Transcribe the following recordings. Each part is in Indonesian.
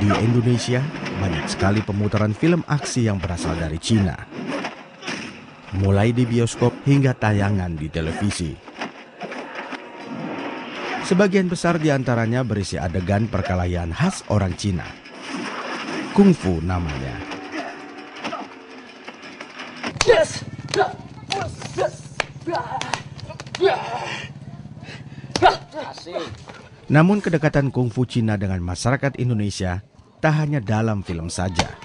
Di Indonesia, banyak sekali pemutaran film aksi yang berasal dari Cina. Mulai di bioskop hingga tayangan di televisi. Sebagian besar di antaranya berisi adegan perkelahian khas orang Cina. Kung Fu namanya. Namun kedekatan Kung Fu Cina dengan masyarakat Indonesia tak hanya dalam film saja.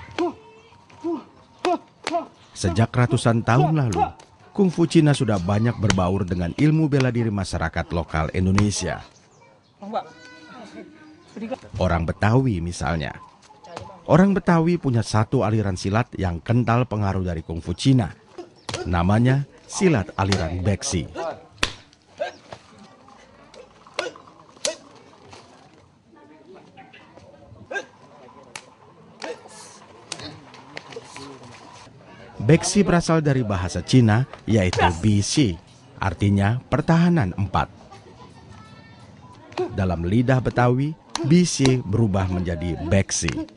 Sejak ratusan tahun lalu, Kung Fu Cina sudah banyak berbaur dengan ilmu bela diri masyarakat lokal Indonesia. Orang Betawi misalnya. Orang Betawi punya satu aliran silat yang kental pengaruh dari Kung Fu Cina. Namanya silat aliran Beksi. Beksi berasal dari bahasa Cina, yaitu Bixi, artinya pertahanan 4. Dalam lidah Betawi, Bixi berubah menjadi Beksi.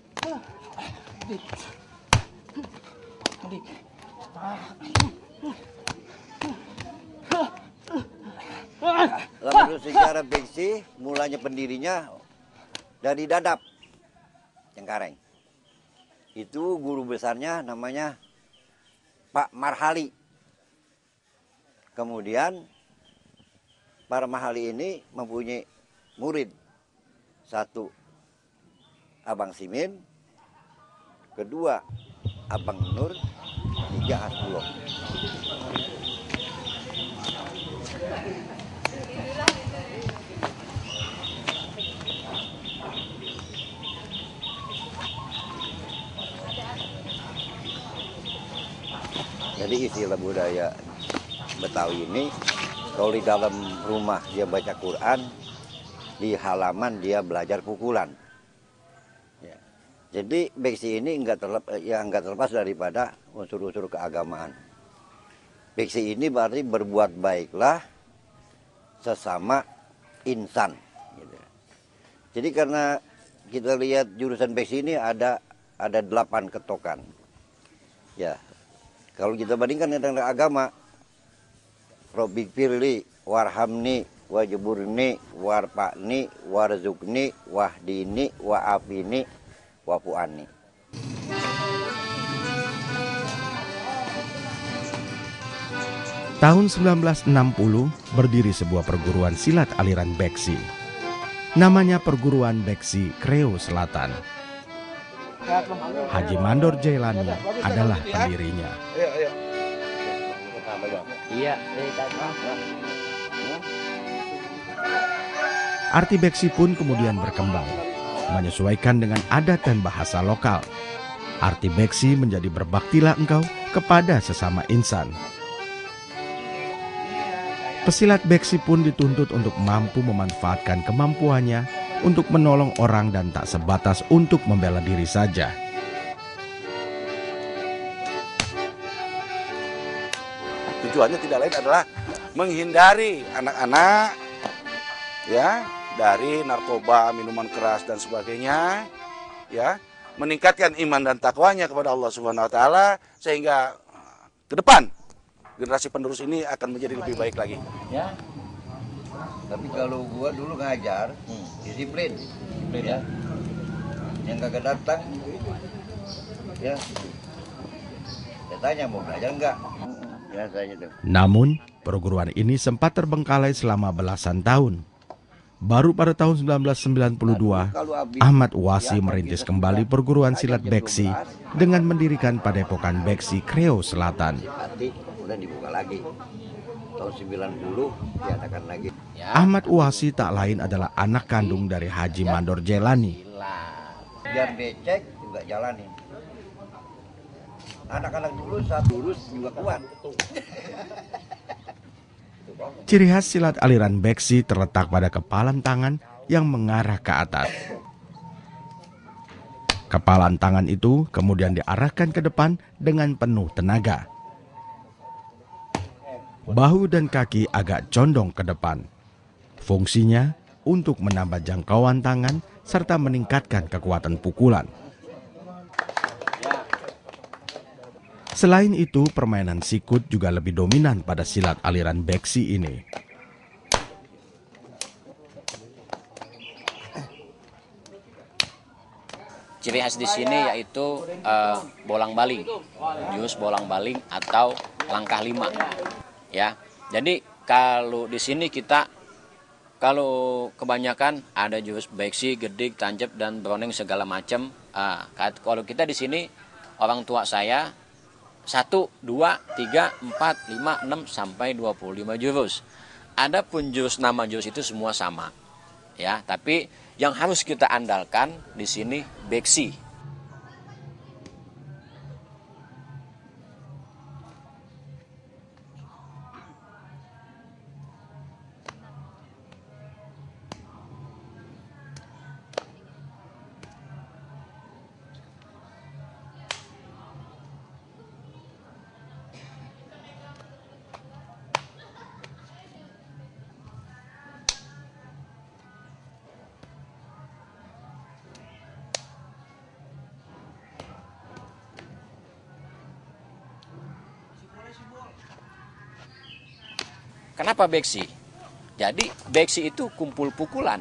Menurut sejarah Beksi, mulanya pendirinya dari Dadap, Cengkareng. Itu guru besarnya namanya Pak Marhali. Kemudian Pak Marhali ini mempunyai murid. 1 Abang Simin, 2 Abang Nur, 3 Hasbuloh. Jadi istilah budaya Betawi ini, kalau di dalam rumah dia baca Quran, di halaman dia belajar pukulan. Ya. Jadi Beksi ini nggak terlepas daripada unsur-unsur keagamaan. Beksi ini berarti berbuat baiklah sesama insan. Gitu. Jadi karena kita lihat jurusan Beksi ini ada 8 ketokan. Ya. Kalau kita bandingkan dengan agama, Robbik Firli, Warhamni, Wajiburni, Warpakni, Warzukni, Wahdini, Waafini, Wafuani. Tahun 1960 berdiri sebuah perguruan silat aliran Beksi. Namanya Perguruan Beksi Kreo Selatan. Haji Mandor Jailani adalah pendirinya. Arti Beksi pun kemudian berkembang, menyesuaikan dengan adat dan bahasa lokal. Arti Beksi menjadi berbaktilah engkau kepada sesama insan. Pesilat Beksi pun dituntut untuk mampu memanfaatkan kemampuannya untuk menolong orang dan tak sebatas untuk membela diri saja. Tujuannya tidak lain adalah menghindari anak-anak ya dari narkoba, minuman keras dan sebagainya, ya, meningkatkan iman dan takwanya kepada Allah Subhanahu wa taala sehingga ke depan generasi penerus ini akan menjadi lebih baik lagi. Ya. Tapi kalau gua dulu ngajar, disiplin ya. Yang kagak datang, ya. Saya tanya mau belajar enggak? Ya saya itu. Namun, perguruan ini sempat terbengkalai selama belasan tahun. Baru pada tahun 1992, Ahmad Uwasi merintis kembali perguruan silat Beksi dengan mendirikan Padepokan Beksi Kreo Selatan. Udah dibuka lagi. Tahun 90 diadakan lagi. Ahmad Uwasi tak lain adalah anak kandung dari Haji Mandor Jailani. Biar becek juga jalanin. Anak-anak dulu saat lulus juga kuat. Ciri khas silat aliran Beksi terletak pada kepalan tangan yang mengarah ke atas. Kepalan tangan itu kemudian diarahkan ke depan dengan penuh tenaga. Bahu dan kaki agak condong ke depan. Fungsinya untuk menambah jangkauan tangan serta meningkatkan kekuatan pukulan. Selain itu, permainan sikut juga lebih dominan pada silat aliran beksi ini. Ciri khas di sini yaitu bolang-baling, jurus bolang-baling atau langkah 5. Ya, jadi kalau di sini kita kalau kebanyakan ada jurus beksi, gedik, tancap dan browning segala macam. Kalau kita di sini orang tua saya 1, 2, 3, 4, 5, 6 sampai 25 jurus. Adapun nama jurus itu semua sama. Ya, tapi yang harus kita andalkan di sini beksi. Kenapa beksi? Jadi beksi itu kumpul pukulan,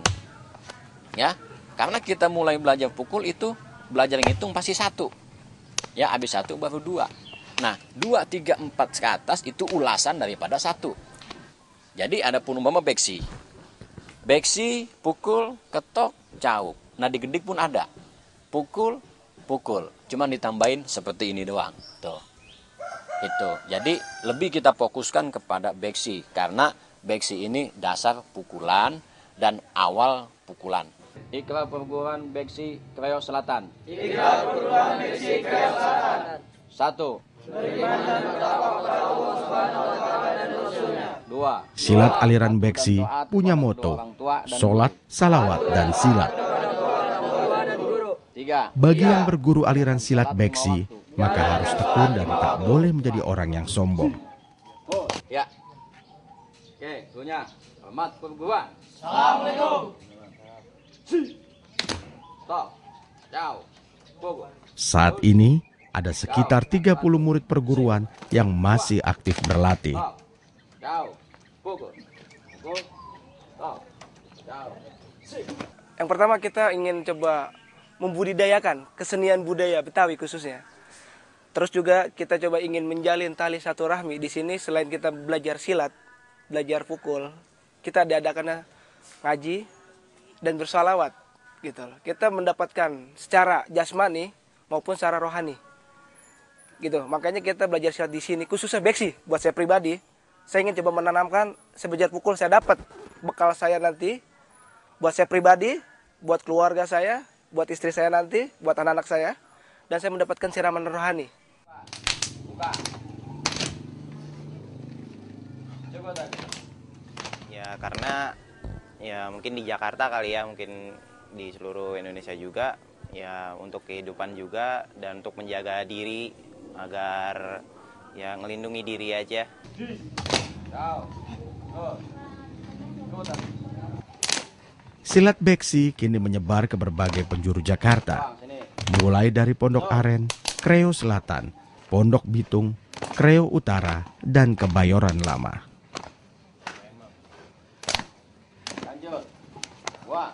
ya. Karena kita mulai belajar pukul itu belajar ngitung pasti 1, ya. Habis 1 baru 2. Nah 2, 3, 4 ke atas itu ulasan daripada 1. Jadi ada pun umpama beksi, pukul, ketok, caup. Nah di gedik pun ada pukul, cuman ditambahin seperti ini doang, tuh. Itu. Jadi lebih kita fokuskan kepada beksi karena beksi ini dasar pukulan dan awal pukulan. Ikrar perguruan beksi Kreo Selatan. Ikrar perguruan beksi Kreo Selatan. 1. Beriman dan bertakwa kepada Allah Subhanahu wa taala dan Rasulnya. 2. Silat aliran beksi punya moto, sholat, salawat, dan silat. 3. Bagi yang berguru aliran silat beksi, maka harus tekun dan tak boleh menjadi orang yang sombong. Ya. Oke, gurunya. Hormat perguruan. Assalamualaikum. Stop. Ciao. Pukul. Saat ini, ada sekitar 30 murid perguruan yang masih aktif berlatih. Stop. Ciao. Pukul. Pukul. Stop. Ciao. Yang pertama kita ingin coba membudidayakan kesenian budaya Betawi khususnya. Terus juga kita coba ingin menjalin tali silaturahmi di sini. Selain kita belajar silat, belajar pukul, kita diadakan ngaji dan bersalawat gitu loh. Kita mendapatkan secara jasmani maupun secara rohani. Gitu. Makanya kita belajar silat di sini khususnya beksi buat saya pribadi. Saya ingin coba menanamkan saya belajar pukul, saya dapat bekal saya nanti buat saya pribadi, buat keluarga saya, buat istri saya nanti, buat anak-anak saya, dan saya mendapatkan siraman rohani. Buka. Coba tadi. Ya karena ya mungkin di Jakarta kali ya, mungkin di seluruh Indonesia juga ya, untuk kehidupan juga dan untuk menjaga diri agar ya ngelindungi diri aja. Silat beksi kini menyebar ke berbagai penjuru Jakarta, mulai dari Pondok Aren, Kreo Selatan, Pondok Bitung, Kreo Utara, dan Kebayoran Lama. Lanjut. Wah.